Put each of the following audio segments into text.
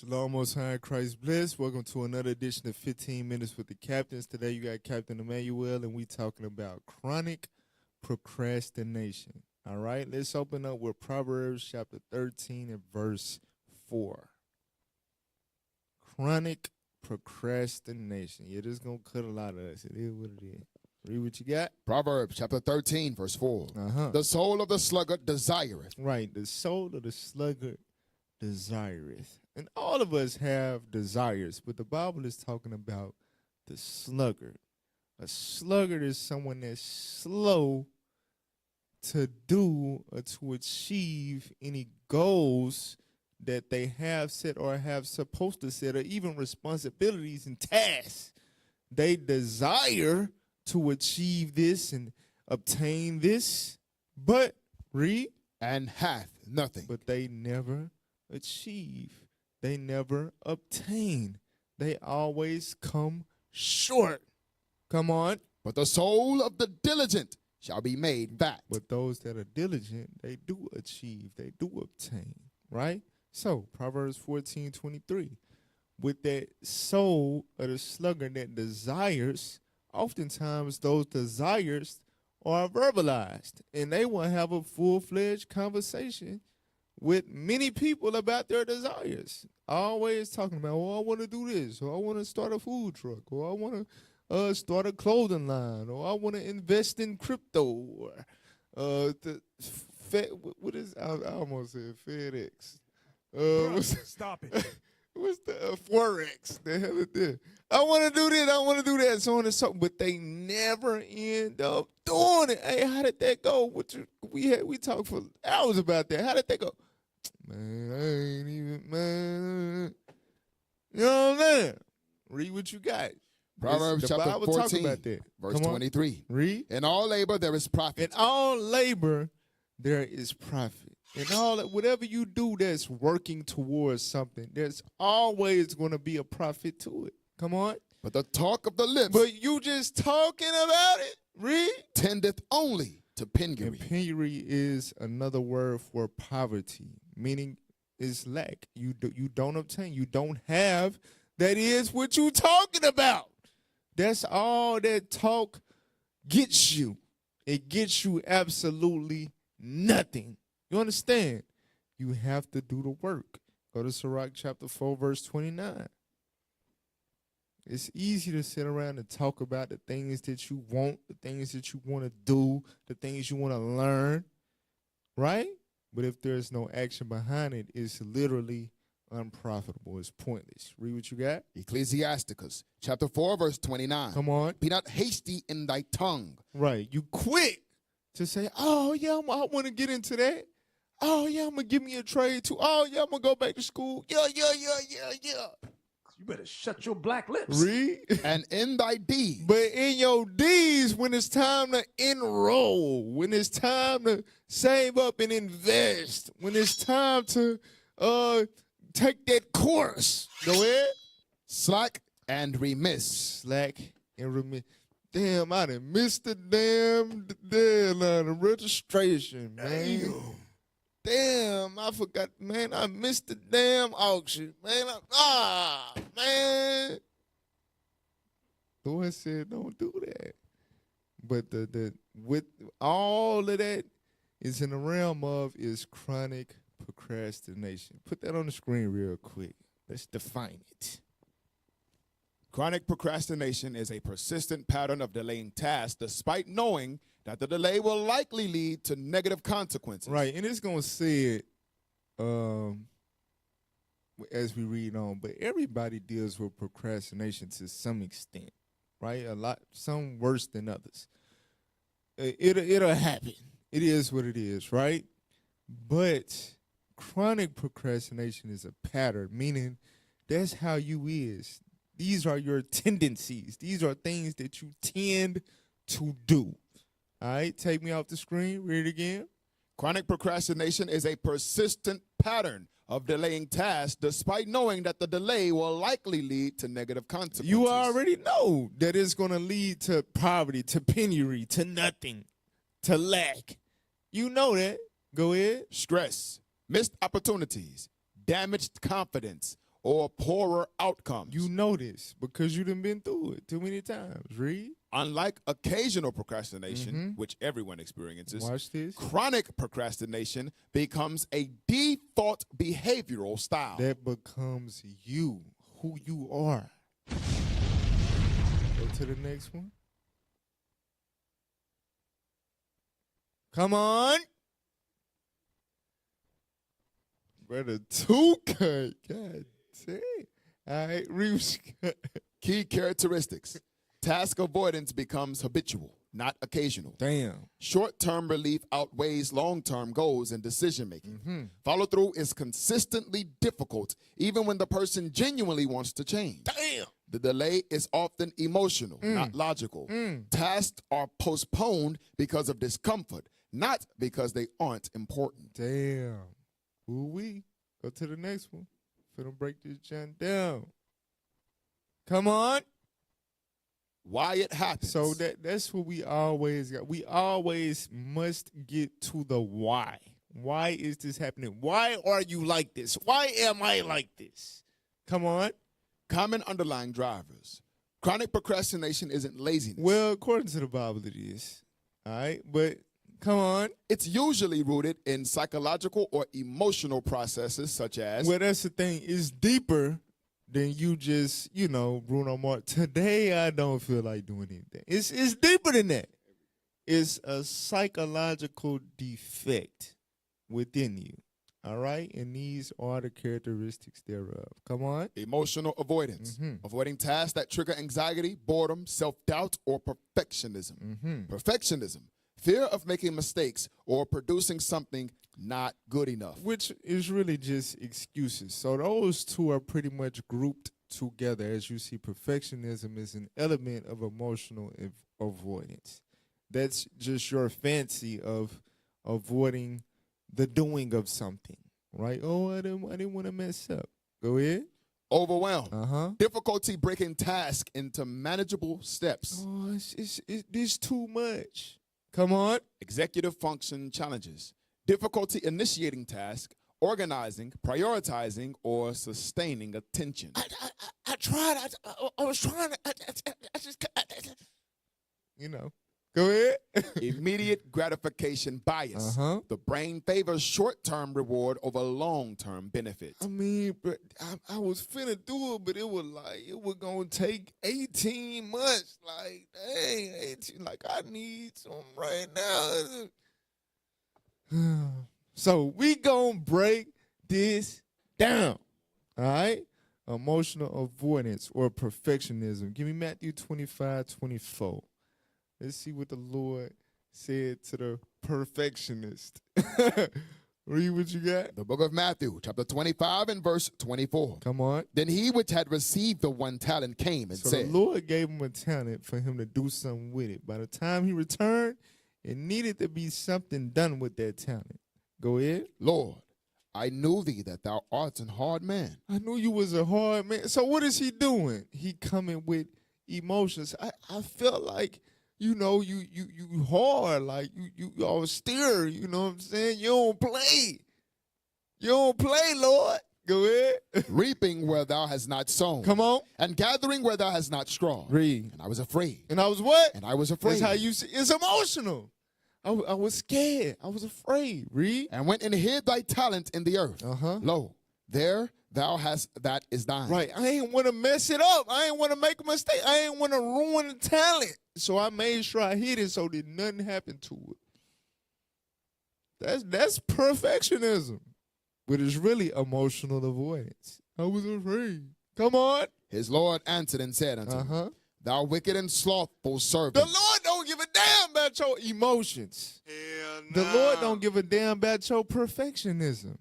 Shalom, Most High, Christ bless. Welcome to another edition of 15 Minutes with the Captains. Today you got Captain Emmanuel, and we talking about chronic procrastination. All right, let's open up with Proverbs chapter 13 and verse 4. Chronic procrastination. Yeah, this is going to cut a lot of us. It is what it is. Read what you got. Proverbs chapter 13, verse 4. The soul of the sluggard desireth. Right, the soul of the sluggard desireth. And all of us have desires, but the Bible is talking about the sluggard. A sluggard is someone that's slow to do or to achieve any goals that they have set or have supposed to set, or even responsibilities and tasks. They desire to achieve this and obtain this, but read. And hath nothing. But they never achieve. They never obtain. They always come short. Come on. But the soul of the diligent shall be made fat. But those that are diligent, they do achieve. They do obtain. Right? So, Proverbs 14:23. With that soul of the sluggard that desires, oftentimes those desires are verbalized. And they will have a full-fledged conversation with many people about their desires. Always talking about, oh, I want to do this, or I want to start a food truck, or I want to start a clothing line, or I want to invest in crypto, or what is, I almost said FedEx. Stop it. What's the Forex? The hell is this? I want to do this, I want to do that, so on and so, but they never end up doing it. Hey, how did that go? We talked for hours about that. How did that go? Man, I ain't even, man. You know what I'm saying? Read what you got. Proverbs chapter Bible 14, about that. verse 23. Read. In all labor there is profit. In all labor there is profit. In all, whatever you do that's working towards something, there's always going to be a profit to it. Come on. But the talk of the lips. But you just talking about it. Read. Tendeth only to penury. And penury is another word for poverty, meaning is lack. You don't obtain. You don't have. That is what you talking about. That's all that talk gets you. It gets you absolutely nothing. You understand? You have to do the work. Go to Sirach chapter 4, verse 29. It's easy to sit around and talk about the things that you want, the things that you want to do, the things you want to learn, right? But if there's no action behind it, it's literally unprofitable. It's pointless. Read what you got. Ecclesiasticus chapter 4, verse 29. Come on. Be not hasty in thy tongue. Right. You quick to say, oh, yeah, I want to get into that. Oh, yeah, I'm going to give me a trade too. Oh, yeah, I'm going to go back to school. Yeah. You better shut your black lips. Read. And in thy deeds. But in your deeds, when it's time to enroll, when it's time to save up and invest, when it's time to take that course, go ahead. Slack and remiss. Slack and remiss. Damn, I done missed the damn deadline of registration, man. Damn, I forgot, man. I missed the damn auction, man. Man. Lord said, don't do that. But the with all of that is in the realm of is chronic procrastination. Put that on the screen real quick. Let's define it. Chronic procrastination is a persistent pattern of delaying tasks despite knowing that the delay will likely lead to negative consequences. Right, and it's going to say it as we read on, but everybody deals with procrastination to some extent, right? Some worse than others. It'll happen. It is what it is, right? But chronic procrastination is a pattern, meaning that's how you is. These are your tendencies. These are things that you tend to do. All right, take me off the screen. Read it again. Chronic procrastination is a persistent pattern of delaying tasks despite knowing that the delay will likely lead to negative consequences. You already know that it's going to lead to poverty, to penury, to nothing, to lack. You know that. Go ahead. Stress, missed opportunities, damaged confidence, or poorer outcomes. You know this because you done been through it too many times. Read. Unlike occasional procrastination, which everyone experiences, Watch this. chronic procrastination becomes a default behavioral style. That becomes you, who you are. Go to the next one. Come on. Brother, two cut. God damn. All right, Reeves. Key characteristics. Task avoidance becomes habitual, not occasional. Damn. Short-term relief outweighs long-term goals in decision-making. Follow-through is consistently difficult, even when the person genuinely wants to change. Damn. The delay is often emotional, not logical. Tasks are postponed because of discomfort, not because they aren't important. Damn. Ooh-wee. Go to the next one. Finna break this junk down. Come on. Why it happens. So that's what we always got. We always must get to the why. Why is this happening? Why are you like this? Why am I like this? Come on. Common underlying drivers. Chronic procrastination isn't laziness. Well, according to the Bible, it is. All right, but come on. It's usually rooted in psychological or emotional processes such as... Well, that's the thing. It's deeper than you just, Bruno Mars. Today, I don't feel like doing anything. It's deeper than that. It's a psychological defect within you. All right? And these are the characteristics thereof. Come on. Emotional avoidance. Avoiding tasks that trigger anxiety, boredom, self-doubt, or perfectionism. Perfectionism. Fear of making mistakes or producing something not good enough. Which is really just excuses. So those two are pretty much grouped together. As you see, perfectionism is an element of emotional avoidance. That's just your fancy of avoiding the doing of something, right? Oh, I didn't want to mess up. Go ahead. Overwhelm. Difficulty breaking tasks into manageable steps. Oh, it's too much. Come on. Executive function challenges. Difficulty initiating tasks, organizing, prioritizing, or sustaining attention. I tried. I was trying. I just. Go ahead. Immediate gratification bias. The brain favors short-term reward over long-term benefit. I mean, but I was finna do it, but it was gonna take 18 months. Like, dang, 18. Like, I need some right now. So we gonna break this down. All right? Emotional avoidance or perfectionism. Give me Matthew 25:24. Let's see what the Lord said to the perfectionist. Read what you got. The book of Matthew, chapter 25 and verse 24. Come on. Then he which had received the 1 talent came and So said, the Lord gave him a talent for him to do something with it. By the time he returned, it needed to be something done with that talent. Go ahead. Lord, I knew thee that thou art an hard man. I knew you was a hard man. So what is he doing? He coming with emotions. I felt like, you hard, like you austere, you know what I'm saying? You don't play. You don't play, Lord. Go ahead. Reaping where thou hast not sown. Come on. And gathering where thou hast not strawed. Read. And I was afraid. And I was what? And I was afraid. That's how you see. It's emotional. I was scared. I was afraid. Read. And went and hid thy talent in the earth. Lo, there thou hast that is thine. Right. I ain't want to mess it up. I ain't want to make a mistake. I ain't want to ruin the talent. So I made sure I hid it so that nothing happened to it. That's perfectionism. But it's really emotional avoidance. I was afraid. Come on. His Lord answered and said unto him, thou wicked and slothful servant. The Lord don't give a damn about your emotions. The Lord don't give a damn about your perfectionism.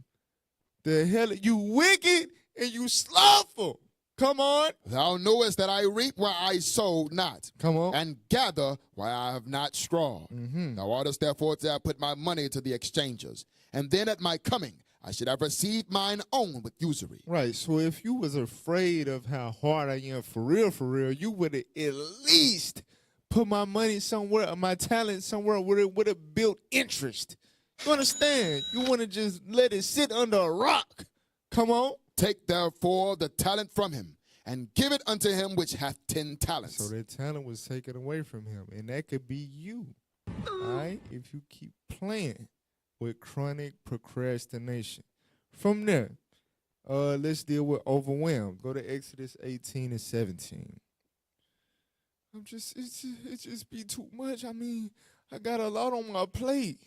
The hell, you wicked and you slothful. Come on. Thou knewest that I reap where I sowed not. Come on. And gather where I have not strawed. Thou oughtest therefore to have put my money to the exchangers. And then at my coming, I should have received mine own with usury. Right. So if you was afraid of how hard I am for real, you would have at least put my money somewhere, or my talent somewhere where it would have built interest. You understand? You want to just let it sit under a rock. Come on. Take therefore the talent from him, and give it unto him which hath 10 talents. So that talent was taken away from him. And that could be you. All right? If you keep playing with chronic procrastination. From there, let's deal with overwhelmed. Go to Exodus 18 and 17. It just be too much. I mean, I got a lot on my plate.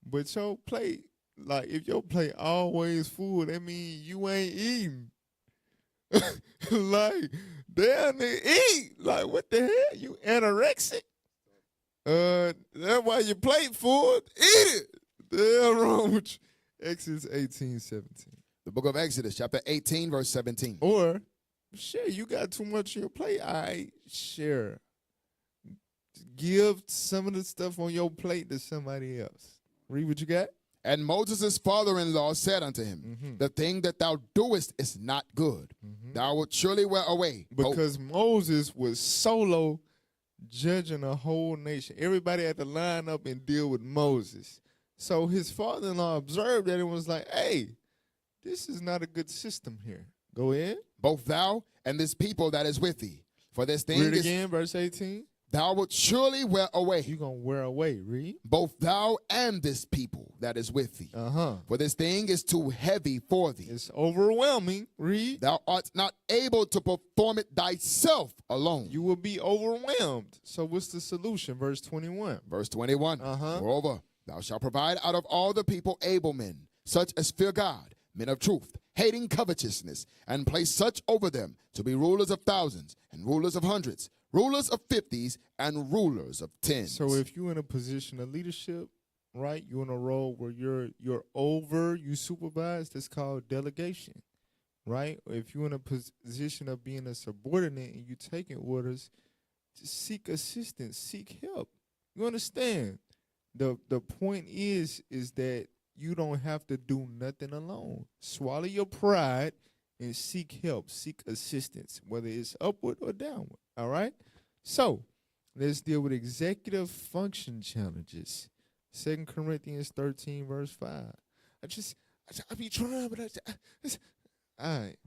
But your plate, like if your plate always full, that means you ain't eating. Like, damn, they eat. Like, what the hell? You anorexic? That's why your plate full. Eat it. The hell wrong with you? Exodus 18, 17. The book of Exodus, chapter 18, verse 17. Or, share, you got too much on your plate. Share. Give some of the stuff on your plate to somebody else. Read what you got. And Moses' father-in-law said unto him, the thing that thou doest is not good. Thou wilt surely wear away. Because Moses was solo judging a whole nation. Everybody had to line up and deal with Moses. So his father-in-law observed that and was like, hey, this is not a good system here. Go ahead. Both thou and this people that is with thee. For this thing Read is, again, verse 18. thou wilt surely wear away. You're going to wear away. Read. Both thou and this people that is with thee. For this thing is too heavy for thee. It's overwhelming. Read. Thou art not able to perform it thyself alone. You will be overwhelmed. So what's the solution? Verse 21. Verse 21. Moreover, thou shalt provide out of all the people able men, such as fear God, men of truth, hating covetousness, and place such over them to be rulers of thousands and rulers of hundreds, rulers of 50s and rulers of 10s. So if you're in a position of leadership, right, you're in a role where you're over, you supervise, that's called delegation, right? Or if you're in a position of being a subordinate and you're taking orders, just seek assistance, seek help. You understand? The point is that you don't have to do nothing alone. Swallow your pride and seek help, seek assistance, whether it's upward or downward, all right? So let's deal with executive function challenges. 2 Corinthians 13, verse 5. I be trying, but all right.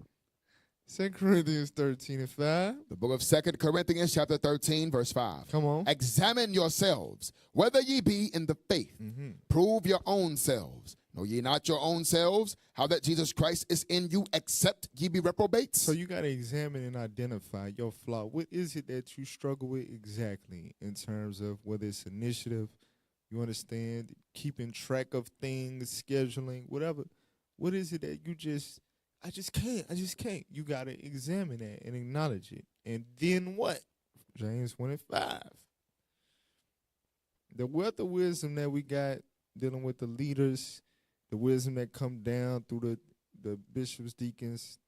2 Corinthians 13 and 5. The book of 2 Corinthians chapter 13, verse 5. Come on. Examine yourselves, whether ye be in the faith. Prove your own selves. Know ye not your own selves, how that Jesus Christ is in you, except ye be reprobates? So you got to examine and identify your flaw. What is it that you struggle with exactly in terms of whether it's initiative, you understand, keeping track of things, scheduling, whatever. What is it that I just can't. You got to examine that and acknowledge it. And then what? James 1 and 5. The wealth of wisdom that we got dealing with the leaders, the wisdom that come down through the bishops, deacons,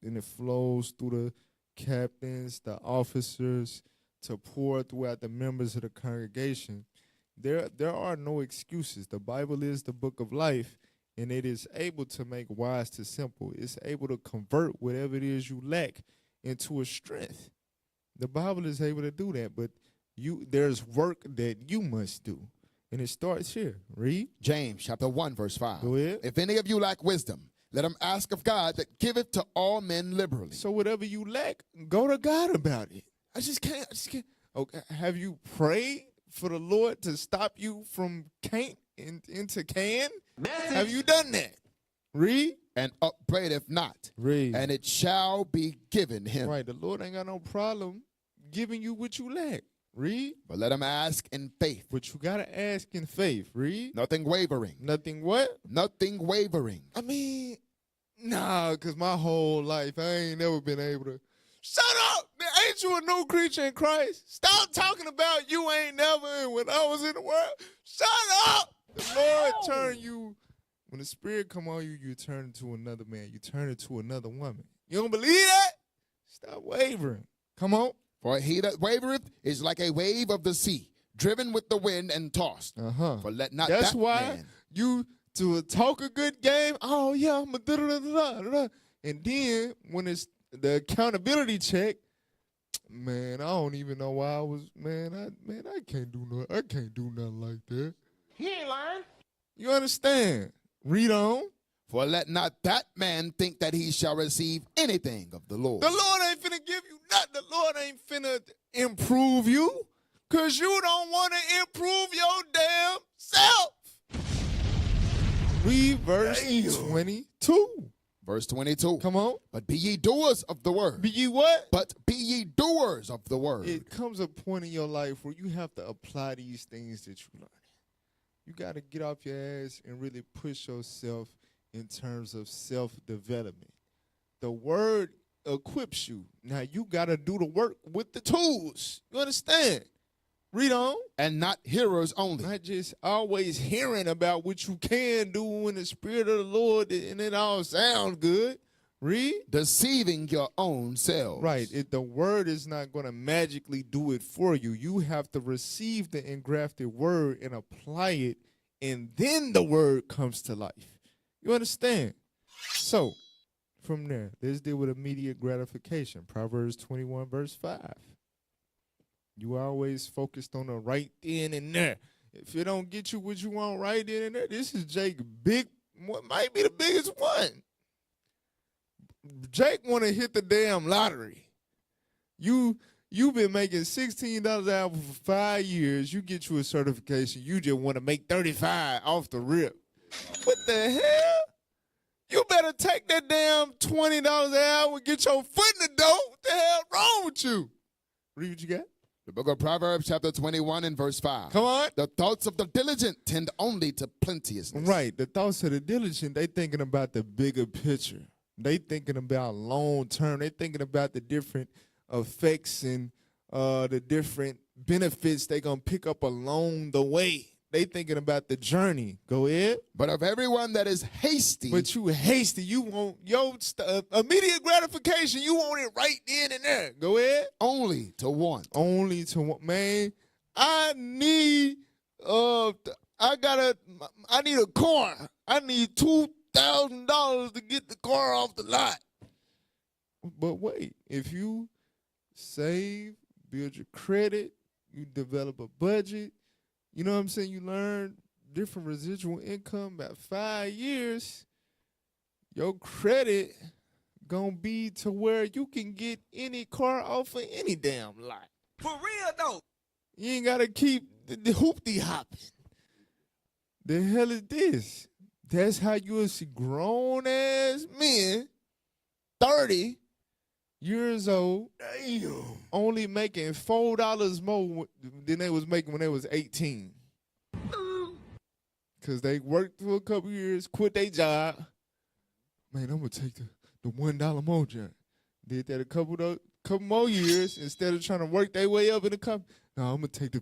and it flows through the captains, the officers, to pour throughout the members of the congregation. There are no excuses. The Bible is the book of life, and it is able to make wise to simple. It's able to convert whatever it is you lack into a strength. The Bible is able to do that, but there's work that you must do. And it starts here. Read. James chapter 1, verse 5. Go ahead. If any of you lack wisdom, let him ask of God that giveth to all men liberally. So whatever you lack, go to God about it. I just can't. Okay. Have you prayed for the Lord to stop you from can't into can? Message. Have you done that? Read. And upbraideth not. Read. And it shall be given him. Right. The Lord ain't got no problem giving you what you lack. Read. But let him ask in faith. But you got to ask in faith. Read. Nothing wavering. Nothing what? Nothing wavering. I mean, nah, because my whole life, I ain't never been able to. Shut up! Man, ain't you a new creature in Christ? Stop talking about you ain't never and when I was in the world. Shut up! The Lord turn you, when the Spirit come on you, you turn into another man. You turn into another woman. You don't believe that? Stop wavering. Come on. For he that wavereth is like a wave of the sea, driven with the wind and tossed. For let not That's that why man. you to talk a good game. Oh yeah, I'm a da-da-da-da-da. And then when it's the accountability check, man, I don't even know why I was. I can't do nothing like that. He ain't lying. You understand? Read on. For let not that man think that he shall receive anything of the Lord. The Lord ain't finna give you nothing. The Lord ain't finna improve you, because you don't want to improve your damn self. Read verse 22. Verse 22. Come on. But be ye doers of the word. Be ye what? But be ye doers of the word. It comes a point in your life where you have to apply these things that you learn. You got to get off your ass and really push yourself in terms of self-development. The word equips you. Now you got to do the work with the tools. You understand? Read on. And not hearers only. Not just always hearing about what you can do in the spirit of the Lord and it all sounds good. Read. Deceiving your own selves. Right. The word is not going to magically do it for you. You have to receive the engrafted word and apply it, and then the word comes to life. You understand? So, from there, let's deal with immediate gratification. Proverbs 21, verse 5. You always focused on the right then and there. If it don't get you what you want right then and there, this is Jake big, might be the biggest one. Jake want to hit the damn lottery. You've been making $16 an hour for 5 years. You get you a certification. You just want to make 35 off the rip. What the hell? You better take that damn $20 an hour and get your foot in the door. What the hell wrong with you? Read what you got. The book of Proverbs, chapter 21 and verse 5. Come on. The thoughts of the diligent tend only to plenteousness. Right. The thoughts of the diligent, they thinking about the bigger picture. They thinking about long term. They thinking about the different effects and the different benefits they going to pick up along the way. They thinking about the journey. Go ahead. But of everyone that is hasty. But you hasty. You want your immediate gratification. You want it right then and there. Go ahead. Only to want. Only to want. Man, I need a car. I need $2,000 to get the car off the lot. But wait, if you save, build your credit, you develop a budget, you know what I'm saying? You learn different residual income. About 5 years, your credit gonna be to where you can get any car off of any damn lot. For real, though. You ain't gotta keep the hoopty hopping. The hell is this? That's how you will see grown ass men, 30 years old, only making $4 more than they was making when they was 18. Because they worked for a couple years, quit their job. Man, I'm going to take the $1 more job. Did that a couple more years instead of trying to work their way up in the company. No, I'm going to take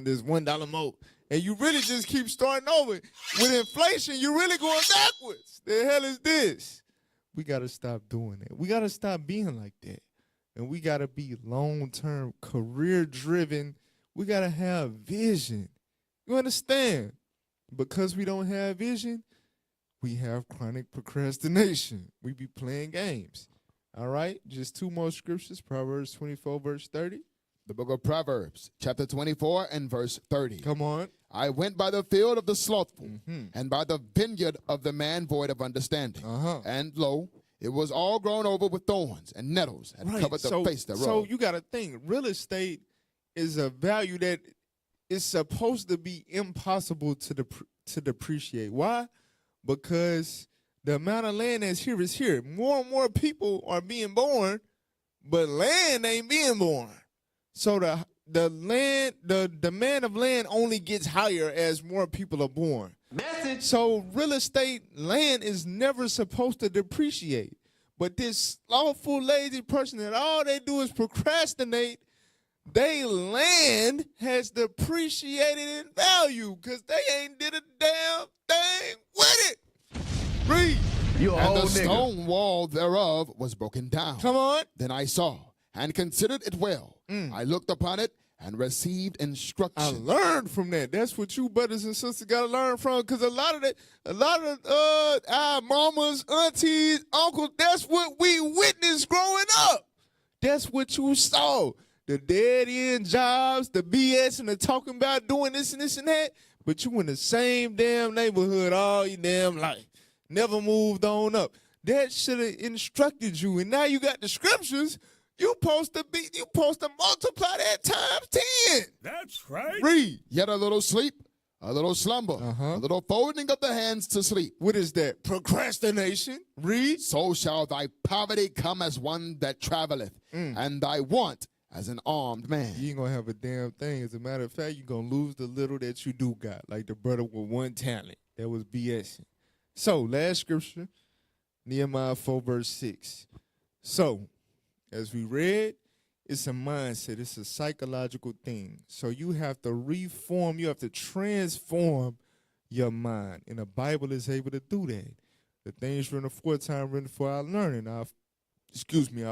this $1 more. And you really just keep starting over. With inflation, you're really going backwards. The hell is this? We got to stop doing that. We got to stop being like that. And we got to be long-term, career-driven. We got to have vision. You understand? Because we don't have vision, we have chronic procrastination. We be playing games. All right? Just 2 more scriptures. Proverbs 24, verse 30. The book of Proverbs, chapter 24 and verse 30. Come on. I went by the field of the slothful, and by the vineyard of the man void of understanding. And lo, it was all grown over with thorns and nettles, and covered the face thereof. So you got to think, real estate is a value that is supposed to be impossible to depreciate. Why? Because the amount of land that's here is here. More and more people are being born, but land ain't being born. So the demand of land only gets higher as more people are born. Message. So real estate land is never supposed to depreciate. But this slothful, lazy person that all they do is procrastinate, they land has depreciated in value because they ain't did a damn thing with it. Read. You a And whole the nigga. stone wall thereof was broken down. Come on. Then I saw and considered it well. I looked upon it and received I instruction. learned from that. That's what you brothers and sisters got to learn from, because a lot of our mamas, aunties, uncles, that's what we witnessed growing up. That's what you saw. The dead-end jobs, the BS, and the talking about doing this and this and that, but you in the same damn neighborhood all your damn life. never moved on up. That should have instructed you. And now you got the scriptures. You supposed to multiply that times 10. That's right. Read. Yet a little sleep, a little slumber, a little folding of the hands to sleep. What is that? Procrastination. Read. So shall thy poverty come as one that traveleth, and thy want as an armed man. You ain't gonna have a damn thing. As a matter of fact, you're gonna lose the little that you do got, like the brother with one talent. That was BS. So, last scripture, Nehemiah 4, verse 6. So, as we read, it's a mindset. It's a psychological thing. So you have to reform, you have to transform your mind. And the Bible is able to do that. The things written aforetime, written for our learning. Our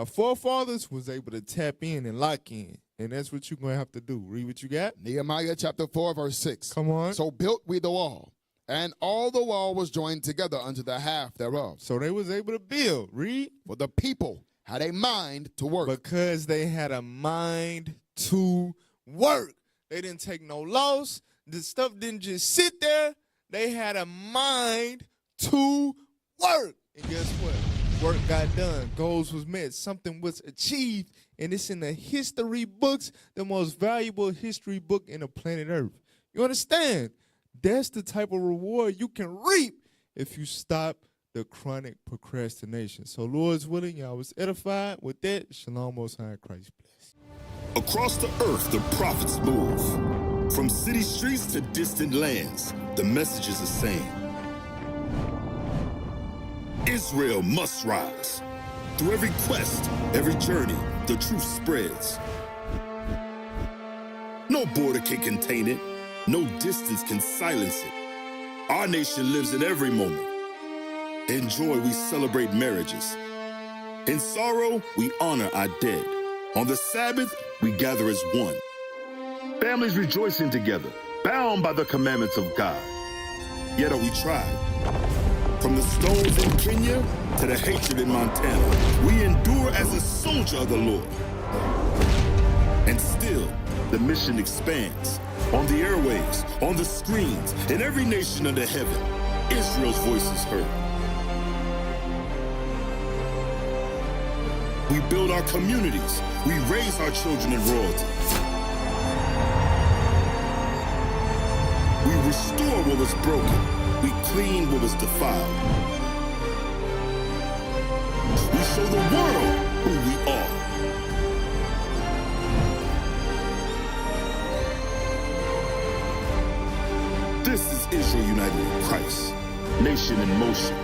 forefathers was able to tap in and lock in. And that's what you're going to have to do. Read what you got. Nehemiah chapter 4, verse 6. Come on. So built we the wall, and all the wall was joined together unto the half thereof. So they was able to build. Read. For the people had a mind to work. Because they had a mind to work. They didn't take no loss. The stuff didn't just sit there. They had a mind to work. And guess what? Work got done. Goals was met. Something was achieved. And it's in the history books, the most valuable history book in the planet Earth. You understand? That's the type of reward you can reap if you stop the chronic procrastination. So, Lord's willing, y'all was edified. With that, Shalom, Most High, Christ bless. Across the earth, the prophets move. From city streets to distant lands, the message is the same. Israel must rise. Through every quest, every journey, the truth spreads. No border can contain it. No distance can silence it. Our nation lives in every moment. In joy, we celebrate marriages. In sorrow, we honor our dead. On the Sabbath, we gather as one. Families rejoicing together, bound by the commandments of God. Yet are we tried. From the stones in Kenya to the hatred in Montana, we endure as a soldier of the Lord. And still, the mission expands. On the airwaves, on the screens, in every nation under heaven, Israel's voice is heard. We build our communities. We raise our children in royalty. We restore what was broken. We clean what was defiled. We show the world who we are. This is Israel united in Christ. Nation in motion.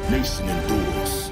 Nation endures.